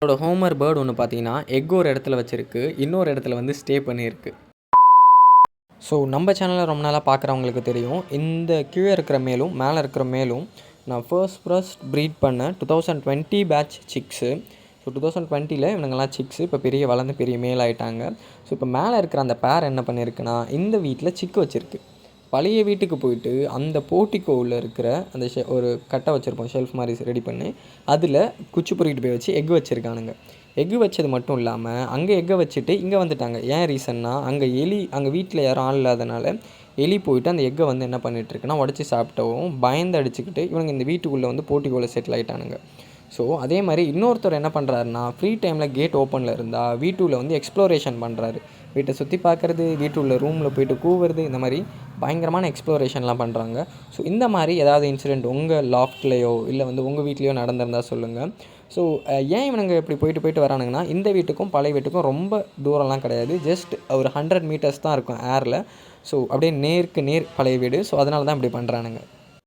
என்னோட Homer bird ஒன்று பார்த்தீங்கன்னா எக் ஒரு இடத்துல வச்சுருக்கு, இன்னொரு இடத்துல வந்து ஸ்டே பண்ணியிருக்கு. ஸோ நம்ம சேனலை ரொம்ப நாளாக பார்க்குறவங்களுக்கு தெரியும், இந்த கீழே இருக்கிற மேலும் மேலே இருக்கிற மேலும் நான் ஃபர்ஸ்ட் ப்ரீட் பண்ண 2020 பேட்ச் சிக்ஸு. ஸோ 2020 இவனுங்கெல்லாம் சிக்ஸு இப்போ வளர்ந்து பெரிய மேல் ஆகிட்டாங்க. ஸோ இப்போ மேலே இருக்கிற அந்த பேர் என்ன பண்ணியிருக்குன்னா இந்த வீட்டில் சிக்கு வச்சுருக்கு. பழைய வீட்டுக்கு போயிட்டு அந்த போர்ட்டிகோவில் இருக்கிற அந்த ஒரு கட்டை வச்சுருப்போம், ஷெல்ஃப் மாதிரி ரெடி பண்ணி, அதில் குச்சி பொறுக்கிட்டு போய் வச்சு எக் வச்சுருக்கானுங்க. எக்கு வச்சது மட்டும் இல்லாமல் அங்கே எக்கை வச்சுட்டு இங்கே வந்துட்டாங்க. ஏன் ரீசன்னா அங்கே வீட்டில் யாரும் ஆள் இல்லாதனால எலி போயிட்டு அந்த எக்கை வந்து என்ன பண்ணிகிட்ருக்குன்னா உடச்சி சாப்பிட்டவும் பயந்து அடிச்சுக்கிட்டு இவனுங்க இந்த வீட்டுக்குள்ளே வந்து போர்ட்டிகோவில் செட்டில் ஆகிட்டானுங்க. ஸோ அதே மாதிரி இன்னொருத்தர் என்ன பண்ணுறாருன்னா ஃப்ரீ டைமில் கேட் ஓப்பனில் இருந்தால் வீட்டுக்குள்ளே வந்து எக்ஸ்ப்ளோரேஷன் பண்ணுறாரு. வீட்டை சுற்றி பார்க்குறது, வீட்டுள்ள ரூமில் போய்ட்டு கூவுறது, இந்த மாதிரி பயங்கரமான எக்ஸ்ப்ளோரேஷன்லாம் பண்ணுறாங்க. ஸோ இந்த மாதிரி ஏதாவது இன்சிடெண்ட் உங்கள் லாஃப்ட்லேயோ இல்லை வந்து உங்கள் வீட்லேயோ நடந்திருந்தால் சொல்லுங்கள். ஸோ ஏன் இவனுங்க இப்படி போயிட்டு வரானுங்கன்னா இந்த வீட்டுக்கும் பழைய வீட்டுக்கும் ரொம்ப தூரம்லாம் கிடையாது, ஜஸ்ட் ஒரு 100 மீட்டர்ஸ் தான் இருக்கும் ஏரில். ஸோ அப்படியே நேருக்கு நேர் பழைய வீடு. ஸோ அதனால தான் இப்படி பண்ணுறானுங்க.